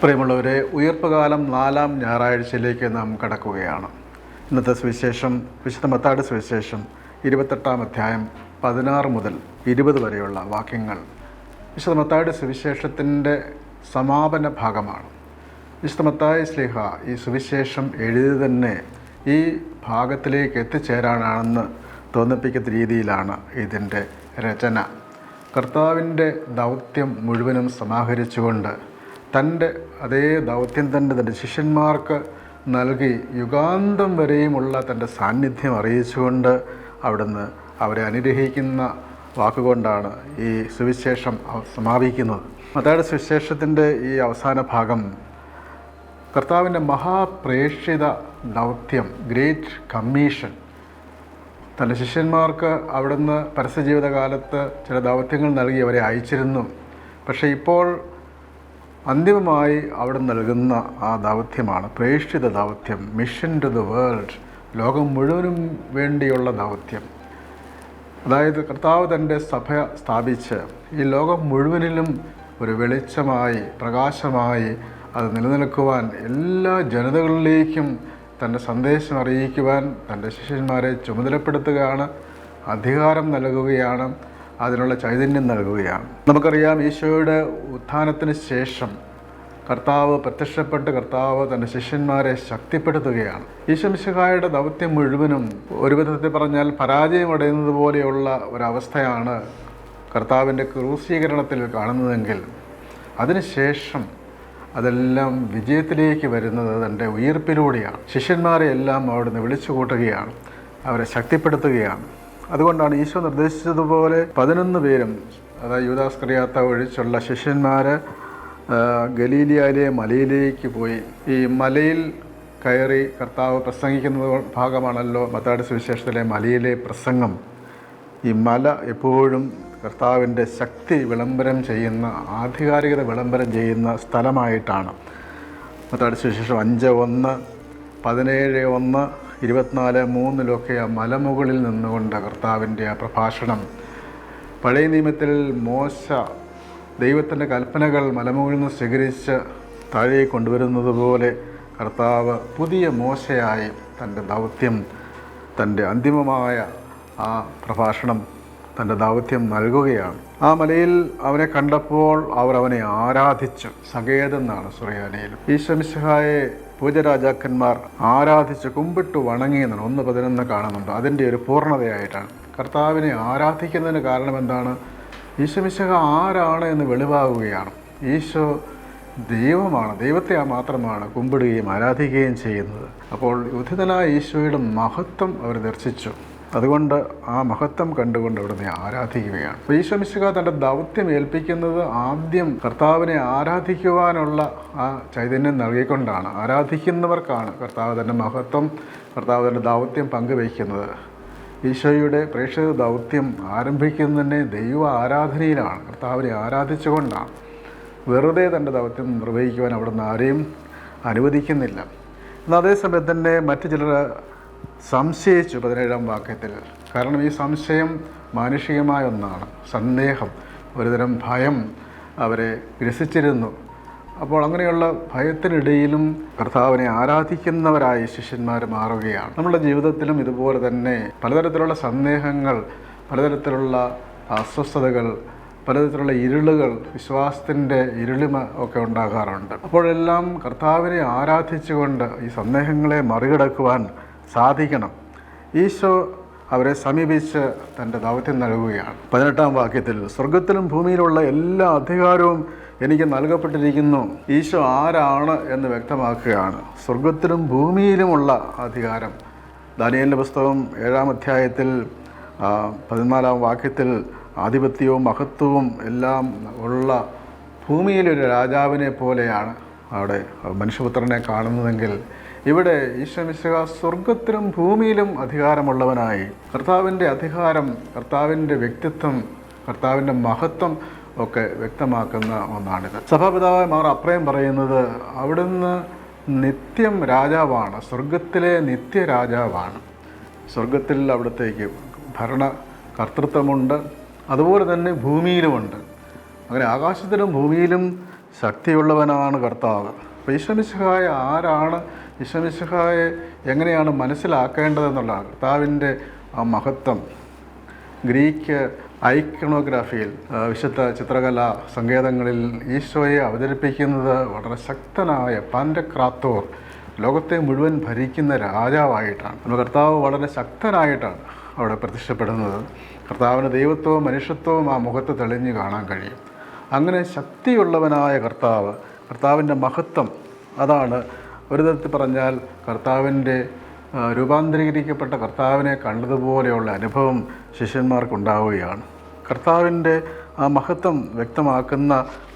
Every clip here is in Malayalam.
പ്രിയമുള്ളവരെ, ഉയർപ്പുകാലം 4-ാം ഞായറാഴ്ചയിലേക്ക് നാം കടക്കുകയാണ്. ഇന്നത്തെ സുവിശേഷം വിശുദ്ധ മത്തായിയുടെ സുവിശേഷം 28-ാം അധ്യായം 16 മുതൽ 20 വരെയുള്ള വാക്യങ്ങൾ വിശുദ്ധ മത്തായിയുടെ സുവിശേഷത്തിൻ്റെ സമാപന ഭാഗമാണ്. വിശുദ്ധ മത്തായി ശ്ലീഹ ഈ സുവിശേഷം എഴുതി തന്നെ ഈ ഭാഗത്തിലേക്ക് എത്തിച്ചേരാനാണെന്ന് തോന്നിപ്പിക്കുന്ന രീതിയിലാണ് ഇതിൻ്റെ രചന. കർത്താവിൻ്റെ ദൗത്യം മുഴുവനും സമാഹരിച്ചുകൊണ്ട് തൻ്റെ അതേ ദൗത്യം തൻ്റെ ശിഷ്യന്മാർക്ക് നൽകി യുഗാന്തം വരെയുമുള്ള തൻ്റെ സാന്നിധ്യം അറിയിച്ചുകൊണ്ട് അവിടുന്ന് അവരെ അനുഗ്രഹിക്കുന്ന വാക്കുകൊണ്ടാണ് ഈ സുവിശേഷം സമാപിക്കുന്നത്. മത്തായിയുടെ സുവിശേഷത്തിൻ്റെ ഈ അവസാന ഭാഗം കർത്താവിൻ്റെ മഹാപ്രേക്ഷിത ദൗത്യം, ഗ്രേറ്റ് കമ്മീഷൻ, തൻ്റെ ശിഷ്യന്മാർക്ക് അവിടുന്ന് പരസ്യജീവിതകാലത്ത് ചില ദൗത്യങ്ങൾ നൽകി അവരെ അയച്ചിരുന്നു. പക്ഷേ ഇപ്പോൾ അന്തിമമായി അവിടെ നൽകുന്ന ആ ദൗത്യമാണ് പ്രേക്ഷിത ദൗത്യം, മിഷൻ ടു ദ വേൾഡ്, ലോകം മുഴുവനും വേണ്ടിയുള്ള ദൗത്യം. അതായത് കർത്താവ് തൻ്റെ സഭ സ്ഥാപിച്ച് ഈ ലോകം മുഴുവനിലും ഒരു വെളിച്ചമായി, പ്രകാശമായി അത് നിലനിൽക്കുവാൻ, എല്ലാ ജനതകളിലേക്കും തൻ്റെ സന്ദേശം അറിയിക്കുവാൻ തൻ്റെ ശിഷ്യന്മാരെ ചുമതലപ്പെടുത്തുകയാണ്, അധികാരം നൽകുകയാണ്, അതിനുള്ള ചൈതന്യം നൽകുകയാണ്. നമുക്കറിയാം, ഈശോയുടെ ഉത്ഥാനത്തിന് ശേഷം കർത്താവ് പ്രത്യക്ഷപ്പെട്ട് കർത്താവ് തൻ്റെ ശിഷ്യന്മാരെ ശക്തിപ്പെടുത്തുകയാണ്. ഈശോ മിശിഹായുടെ ദൗത്യം മുഴുവനും ഒരു വിധത്തിൽ പറഞ്ഞാൽ പരാജയമടയുന്നത് പോലെയുള്ള ഒരവസ്ഥയാണ് കർത്താവിൻ്റെ ക്രൂശീകരണത്തിൽ കാണുന്നതെങ്കിൽ അതിനുശേഷം അതെല്ലാം വിജയത്തിലേക്ക് വരുന്നത് തൻ്റെ ഉയിർപ്പിലൂടെയാണ്. ശിഷ്യന്മാരെ എല്ലാം അവിടുന്ന് വിളിച്ചു കൂട്ടുകയാണ്, അവരെ ശക്തിപ്പെടുത്തുകയാണ്. അതുകൊണ്ടാണ് ഈശോ നിർദ്ദേശിച്ചതുപോലെ 11 പേരും, അതായത് യൂദാസ് ഇസ്കറിയോത്ത ഒഴിച്ചുള്ള ശിഷ്യന്മാർ ഗലീലിയയിലെ മലയിലേക്ക് പോയി. ഈ മലയിൽ കയറി കർത്താവ് പ്രസംഗിക്കുന്ന ഭാഗമാണല്ലോ മത്തായിയുടെ സുവിശേഷത്തിലെ മലയിലെ പ്രസംഗം. ഈ മല എപ്പോഴും കർത്താവിൻ്റെ ശക്തി വിളംബരം ചെയ്യുന്ന, ആധികാരികത വിളംബരം ചെയ്യുന്ന സ്ഥലമായിട്ടാണ്. മത്തായിയുടെ സുവിശേഷം 5:1, 17:1, 24:3 ആ മലമുകളിൽ നിന്നുകൊണ്ട് കർത്താവിൻ്റെ ആ പ്രഭാഷണം. പഴയ നിയമത്തിൽ മോശ ദൈവത്തിൻ്റെ കൽപ്പനകൾ മലമുകളിൽ നിന്ന് സ്വീകരിച്ച് താഴെ കൊണ്ടുവരുന്നത് പോലെ കർത്താവ് പുതിയ മോശയായി തൻ്റെ ദൗത്യം, തൻ്റെ അന്തിമമായ ആ പ്രഭാഷണം, തൻ്റെ ദൗത്യം നൽകുകയാണ്. ആ മലയിൽ അവനെ കണ്ടപ്പോൾ അവർ അവനെ ആരാധിച്ചു. സങ്കേതെന്നാണ് സുറിയാനിയിലും. ഈശോ മിശിഹായെ പൂജരാജാക്കന്മാർ ആരാധിച്ച് കുമ്പിട്ട് വണങ്ങി എന്നാണ് 1:11 കാണുന്നുണ്ട്. അതിൻ്റെ ഒരു പൂർണ്ണതയായിട്ടാണ്. കർത്താവിനെ ആരാധിക്കുന്നതിന് കാരണം എന്താണ്? ഈശോ മിശിഹ ആരാണ് എന്ന് വെളിവാകുകയാണ്. ഈശോ ദൈവമാണ്, ദൈവത്തെ മാത്രമാണ് കുമ്പിടുകയും ആരാധിക്കുകയും ചെയ്യുന്നത്. അപ്പോൾ ഉദ്ധിതനായ ഈശോയുടെ മഹത്വം അവർ ദർശിച്ചു. അതുകൊണ്ട് ആ മഹത്വം കണ്ടുകൊണ്ട് അവിടുന്ന് ആരാധിക്കുകയാണ്. അപ്പോൾ ഈശോ മിശിഹ തൻ്റെ ദൗത്യം ഏൽപ്പിക്കുന്നത് ആദ്യം കർത്താവിനെ ആരാധിക്കുവാനുള്ള ആ ചൈതന്യം നൽകിക്കൊണ്ടാണ്. ആരാധിക്കുന്നവർക്കാണ് കർത്താവ് തൻ്റെ മഹത്വം, കർത്താവ് തൻ്റെ ദൗത്യം പങ്കുവയ്ക്കുന്നത്. ഈശോയുടെ പ്രേക്ഷിത ദൗത്യം ആരംഭിക്കുന്നതന്നെ ദൈവ ആരാധനയിലാണ്, കർത്താവിനെ ആരാധിച്ചുകൊണ്ടാണ്. വെറുതെ തൻ്റെ ദൗത്യം നിർവഹിക്കുവാൻ അവിടുന്ന് ആരെയും അനുവദിക്കുന്നില്ല. എന്നാൽ അതേസമയത്ത് തന്നെ മറ്റു ചിലർ സംശയിച്ചു 17-ാം വാക്യത്തിൽ. കാരണം ഈ സംശയം മാനുഷികമായ ഒന്നാണ്. സന്ദേഹം, ഒരുതരം ഭയം അവരെ ഗ്രസിച്ചിരുന്നു. അപ്പോൾ അങ്ങനെയുള്ള ഭയത്തിനിടയിലും കർത്താവിനെ ആരാധിക്കുന്നവരായി ശിഷ്യന്മാർ മാറുകയാണ്. നമ്മുടെ ജീവിതത്തിലും ഇതുപോലെ തന്നെ പലതരത്തിലുള്ള സന്ദേഹങ്ങൾ, പലതരത്തിലുള്ള അസ്വസ്ഥതകൾ, പലതരത്തിലുള്ള ഇരുളുകൾ, വിശ്വാസത്തിൻ്റെ ഇരുളിമ ഒക്കെ ഉണ്ടാകാറുണ്ട്. അപ്പോഴെല്ലാം കർത്താവിനെ ആരാധിച്ചുകൊണ്ട് ഈ സന്ദേഹങ്ങളെ മറികടക്കുവാൻ സാധിക്കണം. ഈശോ അവരെ സമീപിച്ച് തൻ്റെ ദൗത്യം നൽകുകയാണ്. 18-ാം വാക്യത്തിൽ സ്വർഗത്തിലും ഭൂമിയിലുള്ള എല്ലാ അധികാരവും എനിക്ക് നൽകപ്പെട്ടിരിക്കുന്നു. ഈശോ ആരാണ് എന്ന് വ്യക്തമാക്കുകയാണ്. സ്വർഗത്തിലും ഭൂമിയിലുമുള്ള അധികാരം. ദാനിയേലിൻ്റെ പുസ്തകം 7-ാം അധ്യായത്തിൽ 14-ാം വാക്യത്തിൽ ആധിപത്യവും മഹത്വവും എല്ലാം ഉള്ള ഭൂമിയിലൊരു രാജാവിനെ പോലെയാണ് അവിടെ മനുഷ്യപുത്രനെ കാണുന്നതെങ്കിൽ, ഇവിടെ ഈശോ മിശിഹ സ്വർഗത്തിലും ഭൂമിയിലും അധികാരമുള്ളവനായി കർത്താവിൻ്റെ അധികാരം, കർത്താവിൻ്റെ വ്യക്തിത്വം, കർത്താവിൻ്റെ മഹത്വം ഒക്കെ വ്യക്തമാക്കുന്ന ഒന്നാണിത്. സഭാപിതാവായ മാർ അപ്രയം പറയുന്നത് അവിടുന്ന് നിത്യം രാജാവാണ്, സ്വർഗത്തിലെ നിത്യരാജാവാണ്. സ്വർഗത്തിൽ അവിടത്തേക്ക് ഭരണ കർത്തൃത്വമുണ്ട്, അതുപോലെ തന്നെ ഭൂമിയിലുമുണ്ട്. അങ്ങനെ ആകാശത്തിലും ഭൂമിയിലും ശക്തിയുള്ളവനാണ് കർത്താവ്. അപ്പോൾ ഈശോമിശിഹായ ആരാണ്, ഈശോമിശിഹായെ എങ്ങനെയാണ് മനസ്സിലാക്കേണ്ടതെന്നുള്ളതാണ് കർത്താവിൻ്റെ ആ മഹത്വം. ഗ്രീക്ക് ഐക്കണോഗ്രാഫിയിൽ, വിശുദ്ധ ചിത്രകലാ സങ്കേതങ്ങളിൽ ഈശോയെ അവതരിപ്പിക്കുന്നത് വളരെ ശക്തനായ പാൻറ്റക്രാത്തോർ, ലോകത്തെ മുഴുവൻ ഭരിക്കുന്ന രാജാവായിട്ടാണ്. നമ്മുടെ കർത്താവ് വളരെ ശക്തനായിട്ടാണ് അവിടെ പ്രത്യക്ഷപ്പെടുന്നത്. കർത്താവിന് ദൈവത്വവും മനുഷ്യത്വവും ആ മുഖത്ത് തെളിഞ്ഞ് കാണാൻ കഴിയും. അങ്ങനെ ശക്തിയുള്ളവനായ കർത്താവ്, കർത്താവിൻ്റെ മഹത്വം, അതാണ് ഒരു തരത്തിൽ പറഞ്ഞാൽ കർത്താവിൻ്റെ രൂപാന്തരീകരിക്കപ്പെട്ട കർത്താവിനെ കണ്ടതുപോലെയുള്ള അനുഭവം ശിഷ്യന്മാർക്കുണ്ടാവുകയാണ്. കർത്താവിൻ്റെ ആ മഹത്വം വ്യക്തമാക്കുന്ന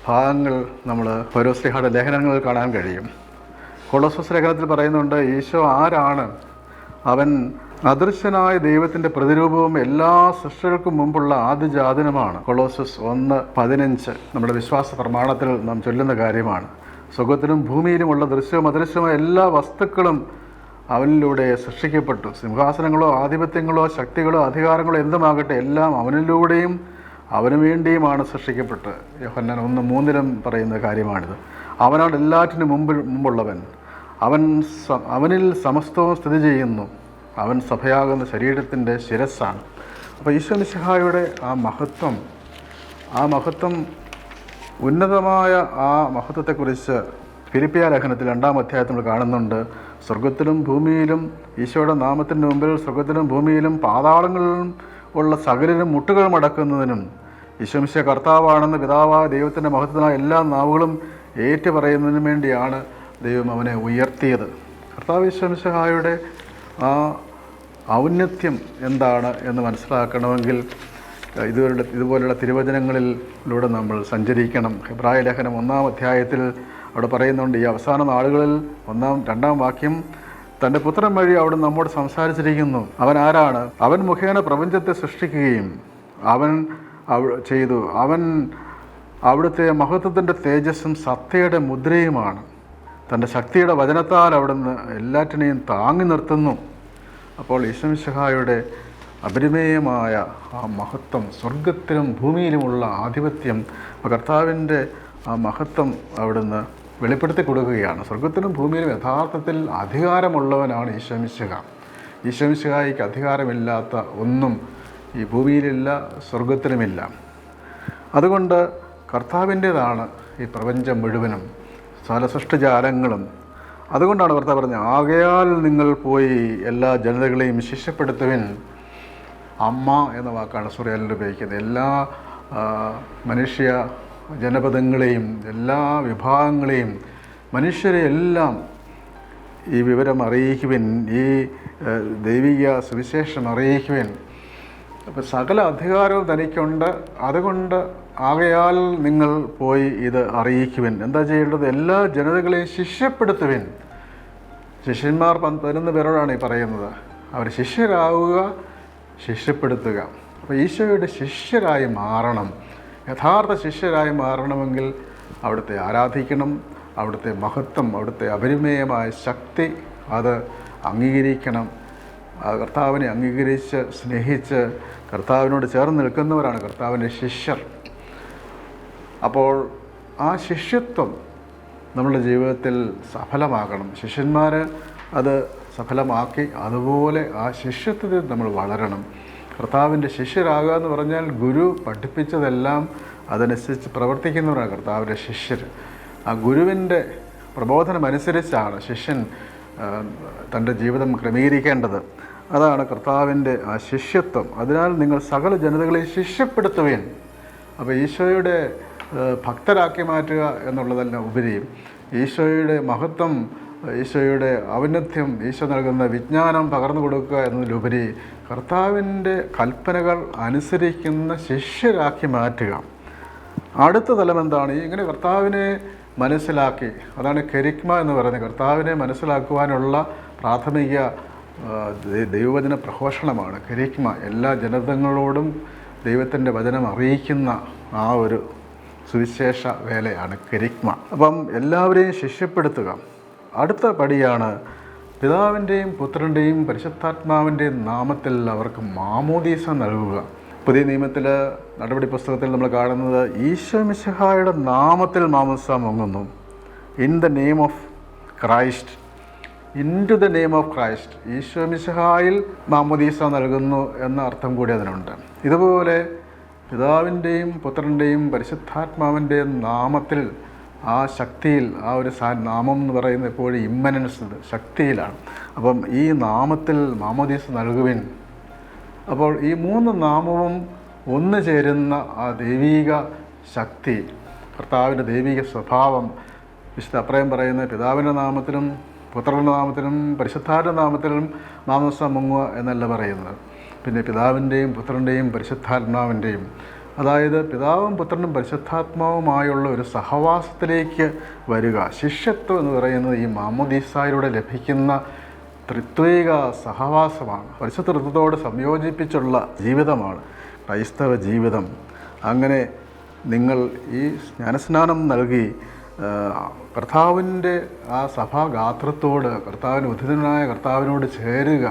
ഭാഗങ്ങൾ നമ്മൾ പൗലോസ്ലീഹായുടെ ലേഖനങ്ങളിൽ കാണാൻ കഴിയും. കൊളോസ്സസ് ലേഖനത്തിൽ പറയുന്നുണ്ട്, ഈശോ ആരാണ്? അവൻ അദൃശ്യനായ ദൈവത്തിൻ്റെ പ്രതിരൂപവും എല്ലാ സൃഷ്ടികൾക്കും മുമ്പുള്ള ആദിജാതനുമാണ്. കൊളോസസ് 1:15 നമ്മുടെ വിശ്വാസ പ്രമാണത്തിൽ നാം ചൊല്ലുന്ന കാര്യമാണ്. സ്വർഗ്ഗത്തിലും ഭൂമിയിലുമുള്ള ദൃശ്യവും അദൃശ്യവുമായ എല്ലാ വസ്തുക്കളും അവനിലൂടെ സൃഷ്ടിക്കപ്പെട്ടു. സിംഹാസനങ്ങളോ ആധിപത്യങ്ങളോ ശക്തികളോ അധികാരങ്ങളോ എന്തുമാകട്ടെ, എല്ലാം അവനിലൂടെയും അവന് വേണ്ടിയുമാണ് സൃഷ്ടിക്കപ്പെട്ടത്. യോഹന്നാൻ 1:3 പറയുന്ന കാര്യമാണിത്. അവനാണ് എല്ലാറ്റിനും മുമ്പുള്ളവൻ. അവനിൽ സമസ്തവും സ്ഥിതി ചെയ്യുന്നു. അവൻ സഭയാകുന്ന ശരീരത്തിൻ്റെ ശിരസ്സാണ്. അപ്പോൾ ഈശോമിശിഹായുടെ ആ മഹത്വം ഉന്നതമായ ആ മഹത്വത്തെക്കുറിച്ച് ഫിലിപ്പിയ ലേഖനത്തിൽ 2-ാം അധ്യായത്തിൽ നമ്മൾ കാണുന്നുണ്ട്. സ്വർഗത്തിലും ഭൂമിയിലും ഈശോയുടെ നാമത്തിന് മുമ്പിൽ സ്വർഗത്തിലും ഭൂമിയിലും പാതാളങ്ങളിലും ഉള്ള സകലരും മുട്ടുകൾ മടക്കുന്നതിനും ഈശോമിശിഹ കർത്താവാണെന്ന് പിതാവായ ദൈവത്തിൻ്റെ മഹത്വത്തിനായ എല്ലാ നാവുകളും ഏറ്റുപറയുന്നതിനും വേണ്ടിയാണ് ദൈവം അവനെ ഉയർത്തിയത്. കർത്താവ് ഈശോമിശിഹായുടെ ആ ഔന്നത്യം എന്താണ് എന്ന് മനസ്സിലാക്കണമെങ്കിൽ ഇതുപോലുള്ള തിരുവചനങ്ങളിലൂടെ നമ്മൾ സഞ്ചരിക്കണം. ഹെബ്രായ ലേഖനം 1-ാം അധ്യായത്തിൽ അവിടെ പറയുന്നുണ്ട്, ഈ അവസാന നാളുകളിൽ 2-ാം വാക്യം, തൻ്റെ പുത്രൻ വഴി അവിടെ നമ്മോട് സംസാരിച്ചിരിക്കുന്നു. അവൻ ആരാണ്? അവൻ മുഖേന പ്രപഞ്ചത്തെ സൃഷ്ടിക്കുകയും അവൻ അവിടുത്തെ മഹത്വത്തിൻ്റെ തേജസ്സും സത്തയുടെ മുദ്രയുമാണ്. തൻ്റെ ശക്തിയുടെ വചനത്താൽ അവിടുന്ന് എല്ലാറ്റിനെയും താങ്ങി നിർത്തുന്നു. അപ്പോൾ ഈശോമിശിഹായുടെ അപരിമേയമായ ആ മഹത്വം, സ്വർഗത്തിലും ഭൂമിയിലുമുള്ള ആധിപത്യം, കർത്താവിൻ്റെ ആ മഹത്വം അവിടുന്ന് വെളിപ്പെടുത്തി കൊടുക്കുകയാണ്. സ്വർഗത്തിലും ഭൂമിയിലും യഥാർത്ഥത്തിൽ അധികാരമുള്ളവനാണ് ഈശോമിശിഹ. ഈശോമിശിഹായ്ക്ക് അധികാരമില്ലാത്ത ഒന്നും ഈ ഭൂമിയിലില്ല, സ്വർഗത്തിലുമില്ല. അതുകൊണ്ട് കർത്താവിൻ്റേതാണ് ഈ പ്രപഞ്ചം മുഴുവനും, സകല സൃഷ്ടിജാലങ്ങളും. അതുകൊണ്ടാണ് കർത്താവ് പറഞ്ഞത്, ആകയാൽ നിങ്ങൾ പോയി എല്ലാ ജനതകളെയും ശിഷ്യപ്പെടുത്തുവിൻ. അമ്മ എന്ന വാക്കാണ് സുറിയാനിൽ ഉപയോഗിക്കുന്നത്. എല്ലാ മനുഷ്യ ജനപദങ്ങളെയും എല്ലാ വിഭാഗങ്ങളെയും മനുഷ്യരെ എല്ലാം ഈ വിവരം അറിയിക്കുവിൻ, ഈ ദൈവിക സുവിശേഷം അറിയിക്കുവിൻ. അപ്പോൾ സകല അധികാരവും തനിക്കുണ്ട്. അതുകൊണ്ട് ആകയാൽ നിങ്ങൾ പോയി ഇത് അറിയിക്കുവിൻ. എന്താ ചെയ്യേണ്ടത്? എല്ലാ ജനതകളെയും ശിഷ്യപ്പെടുത്തുവിൻ. ശിഷ്യന്മാർ 11 പേരോടാണ് ഈ പറയുന്നത്. അവർ ശിഷ്യരാകുക, ശിഷ്യപ്പെടുത്തുക. അപ്പോൾ ഈശോയുടെ ശിഷ്യരായി മാറണം. യഥാർത്ഥ ശിഷ്യരായി മാറണമെങ്കിൽ അവിടുത്തെ ആരാധിക്കണം, അവിടുത്തെ മഹത്വം, അവിടുത്തെ അപരിമേയമായ ശക്തി അത് അംഗീകരിക്കണം. കർത്താവിനെ അംഗീകരിച്ച് സ്നേഹിച്ച് കർത്താവിനോട് ചേർന്ന് നിൽക്കുന്നവരാണ് കർത്താവിൻ്റെ ശിഷ്യർ. അപ്പോൾ ആ ശിഷ്യത്വം നമ്മുടെ ജീവിതത്തിൽ സഫലമാകണം. ശിഷ്യന്മാർ അത് സഫലമാക്കി അതുപോലെ ആ ശിഷ്യത്വത്തിൽ നമ്മൾ വളരണം. കർത്താവിൻ്റെ ശിഷ്യരാകുക എന്ന് പറഞ്ഞാൽ ഗുരു പഠിപ്പിച്ചതെല്ലാം അതനുസരിച്ച് പ്രവർത്തിക്കുന്നവരാണ് കർത്താവിൻ്റെ ശിഷ്യർ. ആ ഗുരുവിൻ്റെ പ്രബോധനമനുസരിച്ചാണ് ശിഷ്യൻ തൻ്റെ ജീവിതം ക്രമീകരിക്കേണ്ടത്. അതാണ് കർത്താവിൻ്റെ ആ ശിഷ്യത്വം. അതിനാൽ നിങ്ങൾ സകല ജനതകളെ ശിഷ്യപ്പെടുത്തുകയും. അപ്പോൾ ഈശോയുടെ ഭക്തരാക്കി മാറ്റുക എന്നുള്ളതല്ല ഉപരി ഈശോയുടെ മഹത്വം, ഈശോയുടെ ഔന്നത്യം, ഈശോ നൽകുന്ന വിജ്ഞാനം പകർന്നു കൊടുക്കുക എന്നതിലുപരി കർത്താവിൻ്റെ കൽപ്പനകൾ അനുസരിക്കുന്ന ശിഷ്യരാക്കി മാറ്റുക. അടുത്ത തലം എന്താണ്? ഇങ്ങനെ കർത്താവിനെ മനസ്സിലാക്കി, അതാണ് കെരിഗ്മ എന്ന് പറയുന്നത്. കർത്താവിനെ മനസ്സിലാക്കുവാനുള്ള പ്രാഥമിക ദൈവവചന പ്രഘോഷണമാണ് കെരിഗ്മ. എല്ലാ ജനതകളോടും ദൈവത്തിൻ്റെ വചനം അറിയിക്കുന്ന ആ ഒരു സുവിശേഷ വേലയാണ് കെരിഗ്മ. അപ്പം എല്ലാവരെയും ശിഷ്യപ്പെടുത്തുക. അടുത്ത പടിയാണ് പിതാവിൻ്റെയും പുത്രൻ്റെയും പരിശുദ്ധാത്മാവിൻ്റെയും നാമത്തിൽ അവർക്ക് മാമോദീസ നൽകുക. പുതിയ നിയമത്തിൽ നടപടി പുസ്തകത്തിൽ നമ്മൾ കാണുന്നത് ഈശോ മിശിഹായുടെ നാമത്തിൽ മാമോദിസ മുങ്ങുന്നു. In the name of Christ, in to the name of Christ, ഈശോ മിശിഹായിൽ മാമോദീസ നൽകുന്നു എന്ന അർത്ഥം കൂടി അതിനുണ്ട്. ഇതുപോലെ പിതാവിൻ്റെയും പുത്രൻ്റെയും പരിശുദ്ധാത്മാവിൻ്റെയും നാമത്തിൽ, ആ ശക്തിയിൽ, ആ ഒരു നാമം എന്ന് പറയുന്നത് എപ്പോഴും ഇമ്മനൻസ്, ശക്തിയിലാണ്. അപ്പം ഈ നാമത്തിൽ മാമോദീസ നൽകുവിൻ. അപ്പോൾ ഈ 3 നാമവും ഒന്നു ചേരുന്ന ആ ദൈവീക ശക്തി, കർത്താവിൻ്റെ ദൈവിക സ്വഭാവം, വിശുദ്ധ അപ്രയം പറയുന്ന പിതാവിൻ്റെ നാമത്തിലും പുത്രൻ്റെ നാമത്തിലും പരിശുദ്ധാത്മാവിൻ്റെ നാമത്തിലും മാമോദിസ മുങ്ങുക എന്നല്ല പറയുന്നത്. പിന്നെ പിതാവിൻ്റെയും പുത്രൻ്റെയും പരിശുദ്ധാത്മാവിൻ്റെയും, അതായത് പിതാവും പുത്രനും പരിശുദ്ധാത്മാവുമായുള്ള ഒരു സഹവാസത്തിലേക്ക് വരിക. ശിഷ്യത്വം എന്ന് പറയുന്നത് ഈ മാമോദീസായിലൂടെ ലഭിക്കുന്ന ത്രിത്വിക സഹവാസമാണ്. പരിശുദ്ധ ത്രിത്വത്തോട് സംയോജിപ്പിച്ചുള്ള ജീവിതമാണ് ക്രൈസ്തവ ജീവിതം. അങ്ങനെ നിങ്ങൾ ഈ ജ്ഞാനസ്നാനം നൽകി കർത്താവിൻ്റെ ആ സഭാഗാത്രത്തോട്, കർത്താവിന് ഉദ്ധിതനായ കർത്താവിനോട് ചേരുക,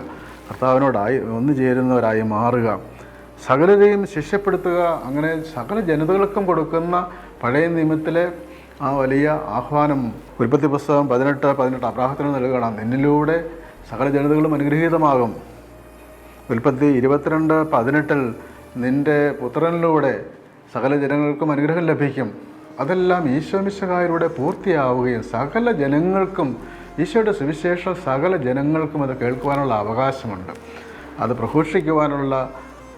കർത്താവിനോടായി ഒന്നു ചേരുന്നവരായി മാറുക, സകലരെയും ശിഷ്യപ്പെടുത്തുക. അങ്ങനെ സകല ജനതകൾക്കും കൊടുക്കുന്ന പഴയ നിയമത്തിലെ ആ വലിയ ആഹ്വാനം ഉൽപ്പത്തി പുസ്തകം 18:18 അബ്രാഹത്തിന് നൽകണം, നിന്നിലൂടെ സകല ജനതകളും അനുഗ്രഹീതമാകും. ഉൽപ്പത്തി 22:18 നിൻ്റെ പുത്രനിലൂടെ സകല ജനങ്ങൾക്കും അനുഗ്രഹം ലഭിക്കും. അതെല്ലാം ഈശോ മിശിഹായിലൂടെ പൂർത്തിയാവുകയും സകല ജനങ്ങൾക്കും, ഈശോയുടെ സുവിശേഷം സകല ജനങ്ങൾക്കും അത് കേൾക്കുവാനുള്ള അവകാശമുണ്ട്. അത് പ്രഘോഷിക്കുവാനുള്ള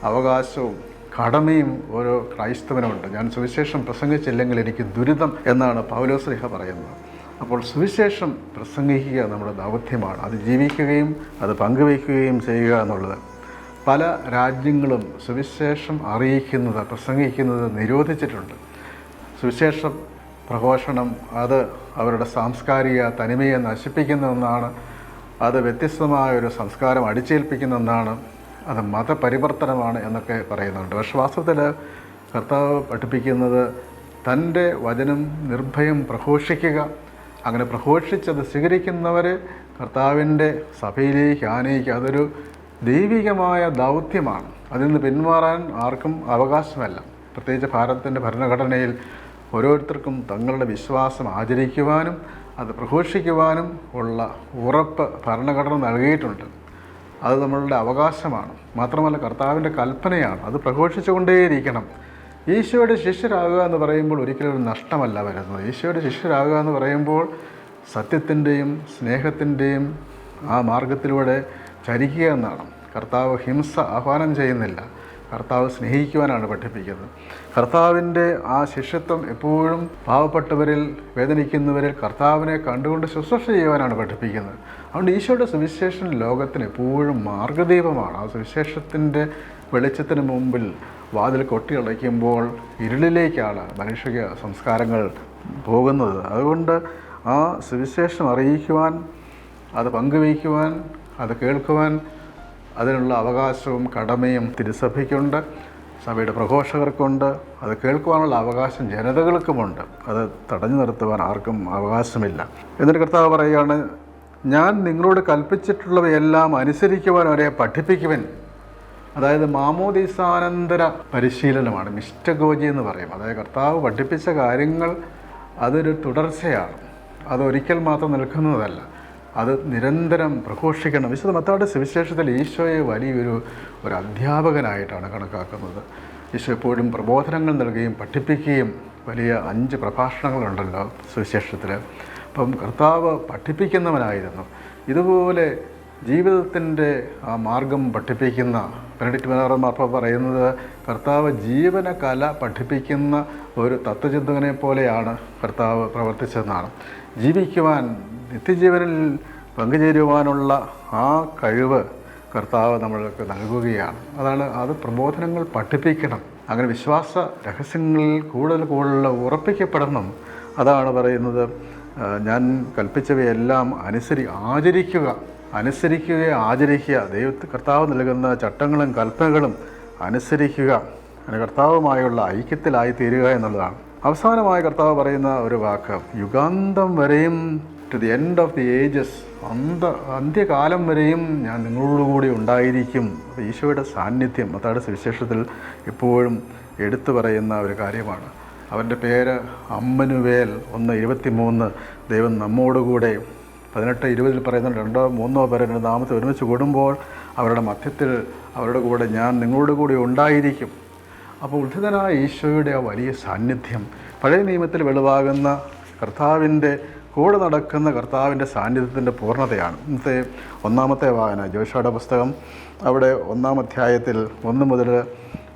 അവകാശവും കടമയും ഓരോ ക്രൈസ്തവനുമുണ്ട്. ഞാൻ സുവിശേഷം പ്രസംഗിച്ചില്ലെങ്കിൽ എനിക്ക് ദുരിതം എന്നാണ് പൗലോസ് ശ്ലീഹ പറയുന്നത്. അപ്പോൾ സുവിശേഷം പ്രസംഗിക്കുക നമ്മുടെ ദൗത്യമാണ്. അത് ജീവിക്കുകയും അത് പങ്കുവയ്ക്കുകയും ചെയ്യുക എന്നുള്ളത്. പല രാജ്യങ്ങളും സുവിശേഷം അറിയിക്കുന്നത്, പ്രസംഗിക്കുന്നത് നിരോധിച്ചിട്ടുണ്ട്. സുവിശേഷം പ്രഘോഷണം അത് അവരുടെ സാംസ്കാരിക തനിമയെ നശിപ്പിക്കുന്ന ഒന്നാണ്. അത് വ്യത്യസ്തമായൊരു സംസ്കാരം അടിച്ചേൽപ്പിക്കുന്ന, അത് മതപരിവർത്തനമാണ് എന്നൊക്കെ പറയുന്നുണ്ട്. പക്ഷേ വാസ്തവത്തിൽ കർത്താവ് പഠിപ്പിക്കുന്നത് തൻ്റെ വചനം നിർഭയം പ്രഘോഷിക്കുക. അങ്ങനെ പ്രഘോഷിച്ചത് സ്വീകരിക്കുന്നവർ കർത്താവിൻ്റെ സഭയിലേക്ക് ആനയിക്കുക. അതൊരു ദൈവികമായ ദൗത്യമാണ്. അതിൽ നിന്ന് പിന്മാറാൻ ആർക്കും അവകാശമല്ല. പ്രത്യേകിച്ച് ഭാരതത്തിൻ്റെ ഭരണഘടനയിൽ ഓരോരുത്തർക്കും തങ്ങളുടെ വിശ്വാസം ആചരിക്കുവാനും അത് പ്രഘോഷിക്കുവാനും ഉള്ള ഉറപ്പ് ഭരണഘടന നൽകിയിട്ടുണ്ട്. അത് നമ്മളുടെ അവകാശമാണ്. മാത്രമല്ല കർത്താവിൻ്റെ കൽപ്പനയാണ്. അത് പ്രഘോഷിച്ചുകൊണ്ടേയിരിക്കണം. ഈശോയുടെ ശിഷ്യരാകുക എന്ന് പറയുമ്പോൾ ഒരിക്കലും ഒരു നഷ്ടമല്ല വരുന്നത്. ഈശോയുടെ ശിഷ്യരാകുക എന്ന് പറയുമ്പോൾ സത്യത്തിൻ്റെയും സ്നേഹത്തിൻ്റെയും ആ മാർഗത്തിലൂടെ ചരിക്കുക എന്നാണ്. കർത്താവ് ഹിംസ ആഹ്വാനം ചെയ്യുന്നില്ല. കർത്താവ് സ്നേഹിക്കുവാനാണ് പഠിപ്പിക്കുന്നത്. കർത്താവിൻ്റെ ആ ശിഷ്യത്വം എപ്പോഴും പാവപ്പെട്ടവരിൽ, വേദനിക്കുന്നവരിൽ കർത്താവിനെ കണ്ടുകൊണ്ട് ശുശ്രൂഷ ചെയ്യുവാനാണ് പഠിപ്പിക്കുന്നത്. അതുകൊണ്ട് ഈശോയുടെ സുവിശേഷം ലോകത്തിന് എപ്പോഴും മാർഗദീപമാണ്. ആ സുവിശേഷത്തിൻ്റെ വെളിച്ചത്തിന് മുമ്പിൽ വാതിൽ കൊട്ടിയടയ്ക്കുമ്പോൾ ഇരുളിലേക്കാണ് മനുഷ്യ സംസ്കാരങ്ങൾ പോകുന്നത്. അതുകൊണ്ട് ആ സുവിശേഷം അറിയിക്കുവാൻ, അത് പങ്കുവയ്ക്കുവാൻ, അത് കേൾക്കുവാൻ അതിനുള്ള അവകാശവും കടമയും തിരുസഭയ്ക്കുണ്ട്, സഭയുടെ പ്രഘോഷകർക്കുണ്ട്. അത് കേൾക്കുവാനുള്ള അവകാശം ജനതകൾക്കുമുണ്ട്. അത് തടഞ്ഞു നിർത്തുവാൻ ആർക്കും അവകാശമില്ല. എന്നിട്ട് കർത്താവ് പറയുകയാണ്, ഞാൻ നിങ്ങളോട് കൽപ്പിച്ചിട്ടുള്ളവയെല്ലാം അനുസരിക്കുവാൻ അവരെ പഠിപ്പിക്കുവൻ. അതായത് മാമോദീസാനന്തര പരിശീലനമാണ്, മിസ്റ്റഗോജി എന്ന് പറയും. അതായത് കർത്താവ് പഠിപ്പിച്ച കാര്യങ്ങൾ അതൊരു തുടർച്ചയാണ്. അതൊരിക്കൽ മാത്രം നിൽക്കുന്നതല്ല, അത് നിരന്തരം പ്രഘോഷിക്കണം. വിശുദ്ധ മത്തായിയുടെ സുവിശേഷത്തിൽ ഈശോയെ വലിയൊരു അധ്യാപകനായിട്ടാണ് കണക്കാക്കുന്നത്. ഈശോ എപ്പോഴും പ്രബോധനങ്ങൾ നൽകുകയും പഠിപ്പിക്കുകയും വലിയ 5 പ്രഭാഷണങ്ങളുണ്ടല്ലോ സുവിശേഷത്തിൽ. അപ്പം കർത്താവ് പഠിപ്പിക്കുന്നവനായിരുന്നു. ഇതുപോലെ ജീവിതത്തിൻ്റെ ആ മാർഗം പഠിപ്പിക്കുന്ന ബെനഡിക്ട് പതിനാറാം മാർപ്പാപ്പ പറയുന്നത് കർത്താവ് ജീവന കല പഠിപ്പിക്കുന്ന ഒരു തത്വചിന്തകനെ പോലെയാണ് കർത്താവ് പ്രവർത്തിച്ചതെന്നാണ്. ജീവിക്കുവാൻ, നിത്യജീവനിൽ പങ്കുചേരുവാനുള്ള ആ കഴിവ് കർത്താവ് നമ്മൾക്ക് നൽകുകയാണ്. അത് പ്രബോധനങ്ങൾ പഠിപ്പിക്കണം. അങ്ങനെ വിശ്വാസ രഹസ്യങ്ങളിൽ കൂടുതൽ ഉറപ്പിക്കപ്പെടണം. അതാണ് പറയുന്നത്, ഞാൻ കൽപ്പിച്ചവയെല്ലാം ആചരിക്കുക. കർത്താവ് നൽകുന്ന ചട്ടങ്ങളും കൽപ്പനകളും അനുസരിക്കുക. അങ്ങനെ കർത്താവുമായുള്ള ഐക്യത്തിലായി തീരുക എന്നുള്ളതാണ്. അവസാനമായി കർത്താവ് പറയുന്ന ഒരു വാക്ക്, യുഗാന്തം വരെയും to the end of the ages, അന്ത്യകാലം വരെയും ഞാൻ നിങ്ങളോടുകൂടി ഉണ്ടായിരിക്കും. അപ്പോൾ ഈശോയുടെ സാന്നിധ്യം അതാണ് സുവിശേഷത്തിൽ എപ്പോഴും എടുത്തു പറയുന്ന ഒരു കാര്യമാണ്. അവൻ്റെ പേര് അമ്മനുവേൽ. 1:23 ദൈവം നമ്മോടുകൂടെ. 18:20 പറയുന്ന 2-3 പേരെ എൻ്റെ നാമത്തിൽ ഒരുമിച്ച് കൂടുമ്പോൾ അവരുടെ മധ്യത്തിൽ അവരുടെ കൂടെ ഞാൻ നിങ്ങളോട് കൂടി ഉണ്ടായിരിക്കും. അപ്പോൾ ഉദ്ധിതനായ ഈശോയുടെ ആ വലിയ സാന്നിധ്യം, പഴയ നിയമത്തിൽ വെളിവാകുന്ന കർത്താവിൻ്റെ കൂടെ നടക്കുന്ന കർത്താവിൻ്റെ സാന്നിധ്യത്തിൻ്റെ പൂർണ്ണതയാണ്. ഇന്നത്തെ 1-ാമത്തെ വായന ജോഷുവയുടെ പുസ്തകം, അവിടെ 1-ാം അധ്യായത്തിൽ 1 മുതൽ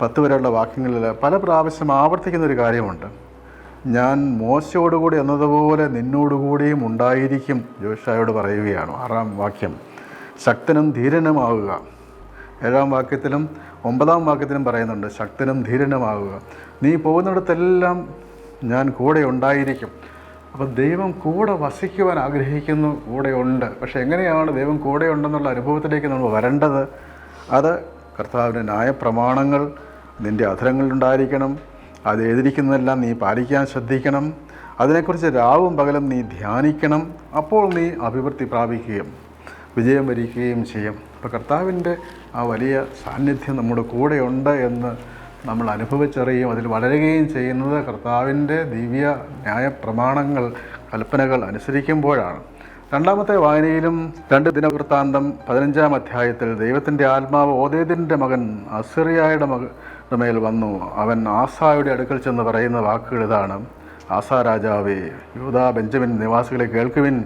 10 വരെയുള്ള വാക്യങ്ങളിൽ പല പ്രാവശ്യം ആവർത്തിക്കുന്നൊരു കാര്യമുണ്ട്. ഞാൻ മോശയോടുകൂടി എന്നതുപോലെ നിന്നോടുകൂടിയും ഉണ്ടായിരിക്കും ജോഷുവയോട് പറയുകയാണ്. 6-ാം വാക്യം, ശക്തനും ധീരനുമാവുക. 7-ാം വാക്യത്തിലും 9-ാം വാക്യത്തിലും പറയുന്നുണ്ട്, ശക്തനും ധീരനുമാവുക. നീ പോകുന്നിടത്തെല്ലാം ഞാൻ കൂടെ ഉണ്ടായിരിക്കും. അപ്പോൾ ദൈവം കൂടെ വസിക്കുവാൻ ആഗ്രഹിക്കുന്നു, കൂടെയുണ്ട്. പക്ഷേ എങ്ങനെയാണ് ദൈവം കൂടെയുണ്ടെന്നുള്ള അനുഭവത്തിലേക്ക് നമ്മൾ വരേണ്ടത്? അത് കർത്താവിൻ്റെ ന്യായപ്രമാണങ്ങൾ നിൻ്റെ അധരങ്ങളിലുണ്ടായിരിക്കണം. അത് എഴുതിയിരിക്കുന്നതെല്ലാം നീ പാലിക്കാൻ ശ്രദ്ധിക്കണം. അതിനെക്കുറിച്ച് രാവും പകലും നീ ധ്യാനിക്കണം. അപ്പോൾ നീ അഭിവൃദ്ധി പ്രാപിക്കുകയും വിജയം വരിക്കുകയും ചെയ്യും. അപ്പോൾ കർത്താവിൻ്റെ ആ വലിയ സാന്നിധ്യം നമ്മുടെ കൂടെയുണ്ട് എന്ന് നമ്മൾ അനുഭവിച്ചറിയുകയും അതിൽ വളരുകയും ചെയ്യുന്നത് കർത്താവിൻ്റെ ദിവ്യ ന്യായപ്രമാണങ്ങൾ, കൽപ്പനകൾ അനുസരിക്കുമ്പോഴാണ്. 2-ാമത്തെ വായനയിലും 2 ദിനവൃത്താന്തം 15-ാം അധ്യായത്തിൽ ദൈവത്തിൻ്റെ ആത്മാവ് ഓദേദിൻ്റെ മകൻ അസിറിയായുടെ മേൽ വന്നു. അവൻ ആസായുടെ അടുക്കൽ ചെന്ന് പറയുന്ന വാക്കുകൾ ഇതാണ്: ആസാ രാജാവേ, യൂദാ ബെഞ്ചമിൻ നിവാസികളെ കേൾക്കുവിൻ.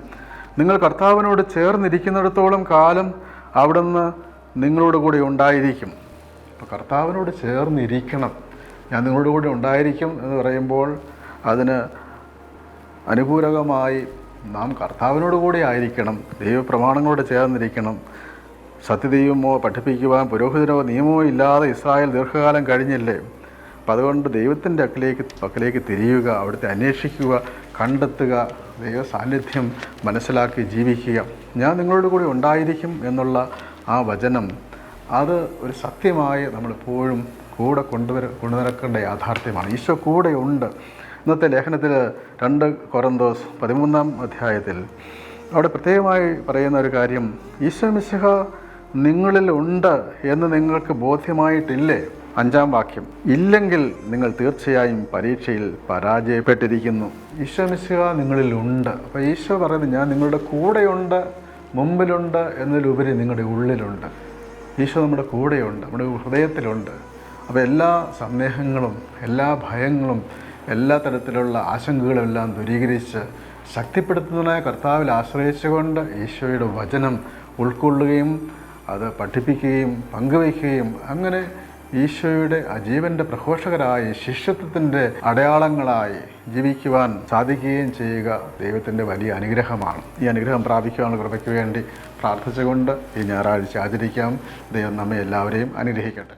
നിങ്ങൾ കർത്താവിനോട് ചേർന്നിരിക്കുന്നിടത്തോളം കാലം അവിടുന്ന് നിങ്ങളോട് കൂടി ഉണ്ടായിരിക്കും. അപ്പോൾ കർത്താവിനോട് ചേർന്നിരിക്കണം. ഞാൻ നിങ്ങളോട് കൂടി ഉണ്ടായിരിക്കും എന്ന് പറയുമ്പോൾ അതിന് അനുകൂലമായി നാം കർത്താവിനോട് കൂടി ആയിരിക്കണം. ദൈവപ്രമാണങ്ങളോട് ചേർന്നിരിക്കണം. സത്യദൈവമോ പഠിപ്പിക്കുവാൻ പുരോഹിതനോ നിയമമോ ഇല്ലാതെ ഇസ്രായേൽ ദീർഘകാലം കഴിഞ്ഞില്ലേ? അപ്പം അതുകൊണ്ട് ദൈവത്തിൻ്റെ പക്കലേക്ക് തിരിയുക, അവിടുത്തെ അന്വേഷിക്കുക, കണ്ടെത്തുക, ദൈവ സാന്നിധ്യം മനസ്സിലാക്കി ജീവിക്കുക. ഞാൻ നിങ്ങളോട് കൂടി ഉണ്ടായിരിക്കും എന്നുള്ള ആ വചനം, അത് ഒരു സത്യമായി നമ്മളെപ്പോഴും കൂടെ കൊണ്ടുനടക്കേണ്ട യാഥാർത്ഥ്യമാണ്. ഈശോ കൂടെയുണ്ട്. ഇന്നത്തെ ലേഖനത്തിൽ 2 കൊരിന്തോസ് 13-ാം അധ്യായത്തിൽ അവിടെ പ്രത്യേകമായി പറയുന്ന ഒരു കാര്യം, ഈശോ മിശിഹ നിങ്ങളിൽ ഉണ്ട് എന്ന് നിങ്ങൾക്ക് ബോധ്യമായിട്ടില്ലേ? 5-ാം വാക്യം, ഇല്ലെങ്കിൽ നിങ്ങൾ തീർച്ചയായും പരീക്ഷയിൽ പരാജയപ്പെട്ടിരിക്കുന്നു. ഈശോ മിശിഹ നിങ്ങളിലുണ്ട്. അപ്പോൾ ഈശോ പറയുന്നത്, ഞാൻ നിങ്ങളുടെ കൂടെയുണ്ട്, മുമ്പിലുണ്ട് എന്നതിലുപരി നിങ്ങളുടെ ഉള്ളിലുണ്ട്. ഈശോ നമ്മുടെ കൂടെയുണ്ട്, നമ്മുടെ ഹൃദയത്തിലുണ്ട്. അപ്പോൾ എല്ലാ സന്ദേഹങ്ങളും, എല്ലാ ഭയങ്ങളും, എല്ലാ തരത്തിലുള്ള ആശങ്കകളും എല്ലാം ദൂരീകരിച്ച് ശക്തിപ്പെടുത്തുന്നതിനായ കർത്താവിൽ ആശ്രയിച്ചുകൊണ്ട് ഈശോയുടെ വചനം ഉൾക്കൊള്ളുകയും അത് പഠിപ്പിക്കുകയും പങ്കുവയ്ക്കുകയും അങ്ങനെ ഈശോയുടെ ആ ജീവൻ്റെ പ്രഘോഷകരായി ശിഷ്യത്വത്തിൻ്റെ അടയാളങ്ങളായി ജീവിക്കുവാൻ സാധിക്കുകയും ചെയ്യുക ദൈവത്തിൻ്റെ വലിയ അനുഗ്രഹമാണ്. ഈ അനുഗ്രഹം പ്രാപിക്കുവാനുള്ള കൃപയ്ക്ക് വേണ്ടി പ്രാർത്ഥിച്ചുകൊണ്ട് ഈ ഞായറാഴ്ച ആചരിക്കാം. ദൈവം നമ്മെ എല്ലാവരെയും അനുഗ്രഹിക്കട്ടെ.